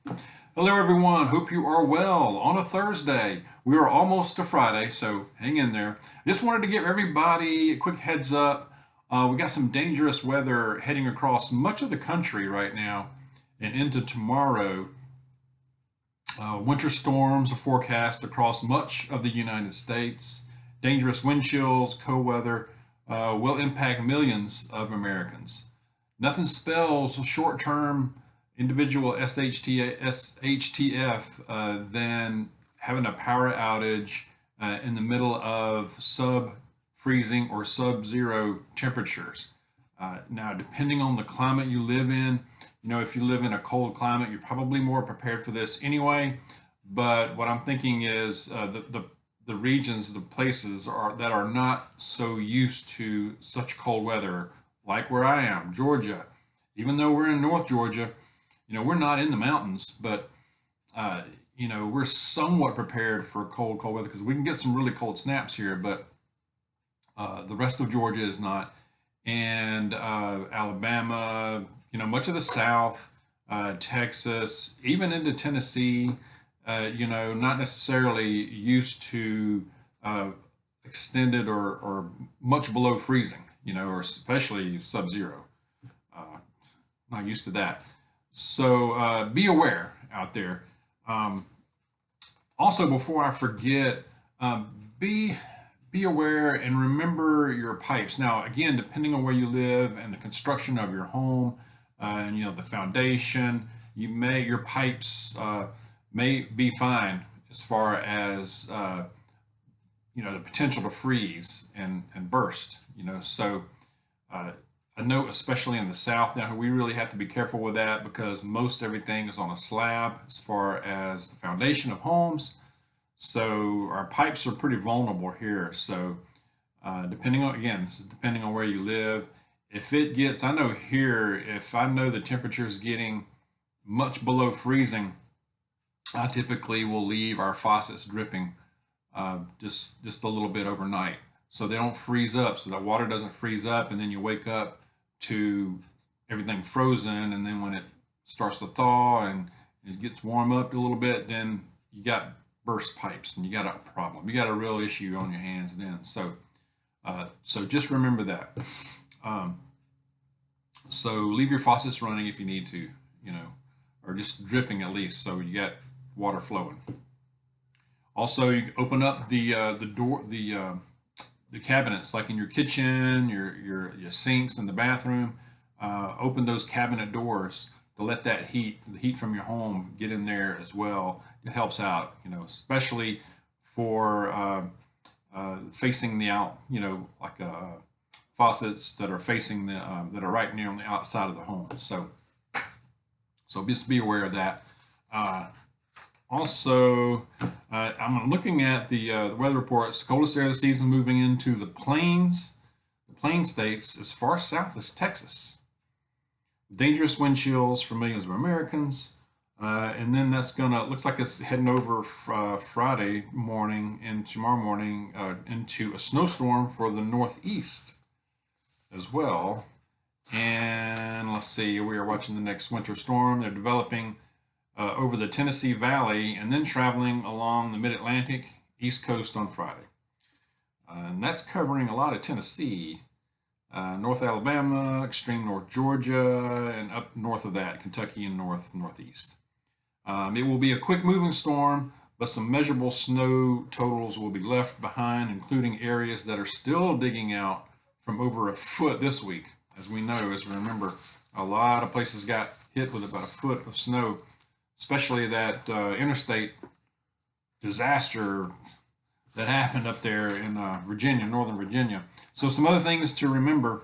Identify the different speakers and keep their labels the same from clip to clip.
Speaker 1: Hello, everyone. Hope you are well on a Thursday. We are almost to Friday, so hang in there. I just wanted to give everybody a quick heads up. We got some dangerous weather heading across much of the country right now and into tomorrow. Winter storms are forecast across much of the United States. Dangerous wind chills, cold weather will impact millions of Americans. Nothing spells short term individual SHTF than having a power outage in the middle of sub freezing or sub zero temperatures. Now, depending on the climate you live in, if you live in a cold climate, you're probably more prepared for this anyway. But what I'm thinking is the regions, the places that are not so used to such cold weather, like where I am, Georgia. Even though we're in North Georgia, we're not in the mountains, but we're somewhat prepared for cold weather because we can get some really cold snaps here, but the rest of Georgia is not. And Alabama, much of the South, Texas, even into Tennessee, not necessarily used to extended or much below freezing, or especially sub-zero. Not used to that. So be aware out there. Um, Also, before I forget, be be aware and remember your pipes. Now, again, depending on where you live and the construction of your home, and the foundation, your pipes may be fine as far as the potential to freeze and burst. So a note, especially in the South, now we really have to be careful with that because most everything is on a slab as far as the foundation of homes. So our pipes are pretty vulnerable here. So this is depending on where you live. If it gets, I know here, if I know the temperature is getting much below freezing, I typically will leave our faucets dripping just a little bit overnight, so they don't freeze up, so that water doesn't freeze up, and then you wake up to everything frozen, and then when it starts to thaw and it gets warm up a little bit, then you got burst pipes and you got a problem. You got a real issue on your hands then. So just remember that. Um, so leave your faucets running if you need to, or just dripping at least, so you got water flowing. Also, you can open up the door, the cabinets, like in your kitchen, your sinks in the bathroom. Open those cabinet doors to let the heat from your home, get in there as well. It helps out, especially for facing the out, like faucets that are facing that are right near on the outside of the home. So just be aware of that. Also, I'm looking at the weather reports. Coldest area of the season moving into the plain states as far south as Texas. Dangerous wind chills for millions of Americans. And then looks like it's heading over Friday morning and tomorrow morning into a snowstorm for the Northeast as well. And let's see, we are watching the next winter storm. They're developing over the Tennessee Valley and then traveling along the mid-Atlantic East Coast on Friday. And that's covering a lot of Tennessee, North Alabama, extreme North Georgia, and up north of that, Kentucky and northeast. It will be a quick moving storm, but some measurable snow totals will be left behind, including areas that are still digging out from over a foot this week. As we remember, a lot of places got hit with about a foot of snow, especially that interstate disaster that happened up there in Virginia, Northern Virginia. So some other things to remember.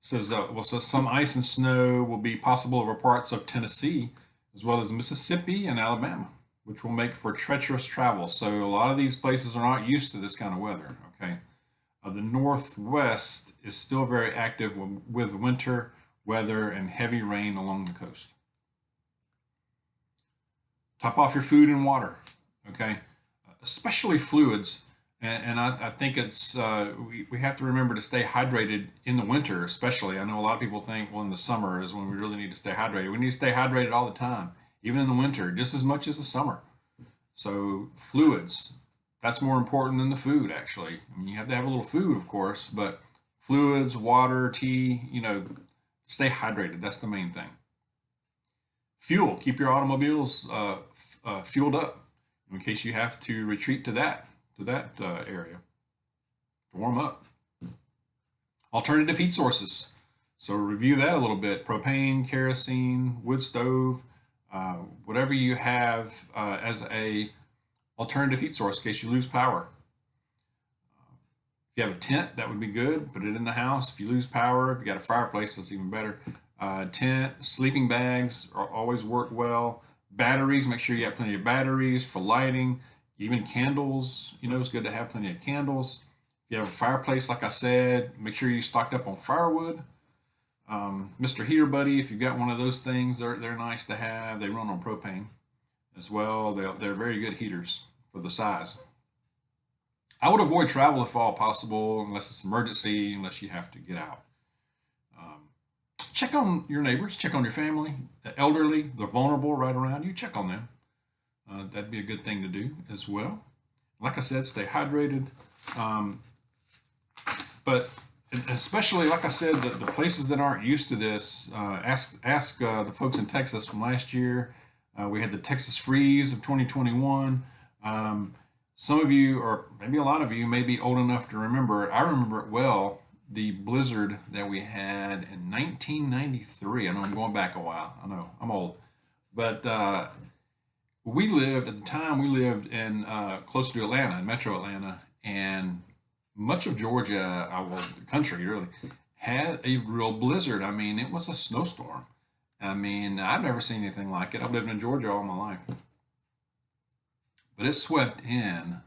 Speaker 1: Says some ice and snow will be possible over parts of Tennessee as well as Mississippi and Alabama, which will make for treacherous travel. So a lot of these places are not used to this kind of weather. Okay, the Northwest is still very active with winter weather and heavy rain along the coast. Top off your food and water. Okay, especially fluids. And I think it's we have to remember to stay hydrated in the winter, especially. I know a lot of people think, well, in the summer is when we really need to stay hydrated. We need to stay hydrated all the time, even in the winter, just as much as the summer. So fluids, that's more important than the food, actually. I mean, you have to have a little food, of course, but fluids, water, tea, stay hydrated. That's the main thing. Fuel, keep your automobiles fueled up in case you have to retreat to that area to warm up. Alternative heat sources. So review that a little bit. Propane, kerosene, wood stove, whatever you have as a alternative heat source in case you lose power. If you have a tent, that would be good. Put it in the house. If you lose power, if you got a fireplace, that's even better. Tent, sleeping bags always work well. Batteries, make sure you have plenty of batteries for lighting. Even candles, it's good to have plenty of candles. If you have a fireplace, like I said, make sure you stocked up on firewood. Mr. Heater Buddy, if you've got one of those things, they're nice to have. They run on propane as well. They're very good heaters for the size. I would avoid travel if all possible, unless it's emergency, unless you have to get out. Um, Check on your neighbors, check on your family, the elderly, the vulnerable right around you. Check on them. That'd be a good thing to do as well. Like I said, stay hydrated. Um, but especially, like I said, the places that aren't used to this, ask the folks in Texas from last year. We had the Texas freeze of 2021. Some of you, or maybe a lot of you, may be old enough to remember. I remember it well. The blizzard that we had in 1993. I know I'm going back a while. I know I'm old, but we lived at the time. We lived in close to Atlanta, in Metro Atlanta, and much of Georgia, well, the country really, had a real blizzard. I mean, it was a snowstorm. I mean, I've never seen anything like it. I've lived in Georgia all my life, but it swept in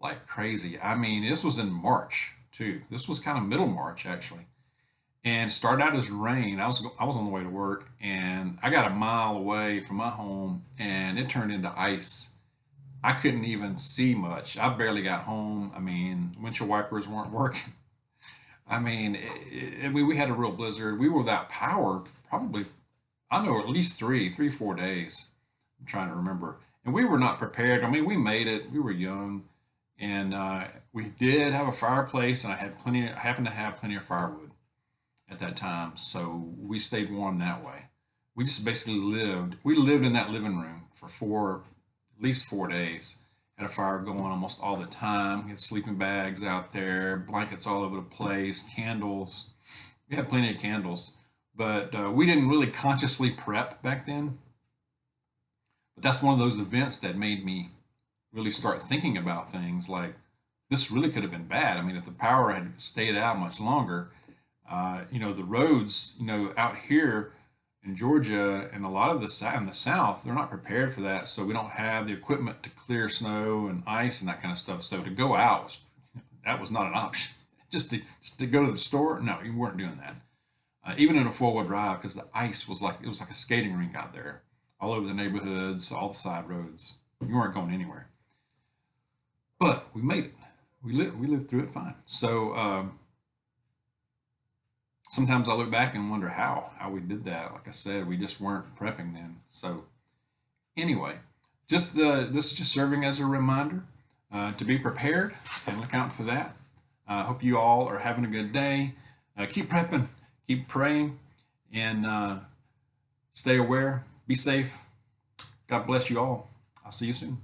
Speaker 1: like crazy. I mean, this was in March too. This was kind of middle March actually, and started out as rain. I was on the way to work, and I got a mile away from my home, and it turned into ice. I couldn't even see much. I barely got home. I mean, windshield wipers weren't working. I mean, we had a real blizzard. We were without power probably, I know, at least 4 days. I'm trying to remember. And we were not prepared. I mean, we made it. We were young, and we did have a fireplace, and I happened to have plenty of firewood at that time, so we stayed warm that way. We just basically lived. We lived in that living room for at least 4 days. Had a fire going almost all the time. We had sleeping bags out there, blankets all over the place, candles. We had plenty of candles, but we didn't really consciously prep back then. But that's one of those events that made me really start thinking about things like this really could have been bad. I mean, if the power had stayed out much longer, the roads, out here in Georgia and a lot of in the South, they're not prepared for that. So we don't have the equipment to clear snow and ice and that kind of stuff. So to go out that was not an option. Just to go to the store, no, you weren't doing that. Even in a four-wheel drive, because the ice was like, it was like a skating rink out there, all over the neighborhoods, all the side roads. You weren't going anywhere. But we made it. We lived through it fine. So sometimes I look back and wonder how we did that. Like I said, we just weren't prepping then. So anyway, just this is just serving as a reminder to be prepared and look out for that. I hope you all are having a good day. Keep prepping, keep praying, and stay aware. Be safe. God bless you all. I'll see you soon.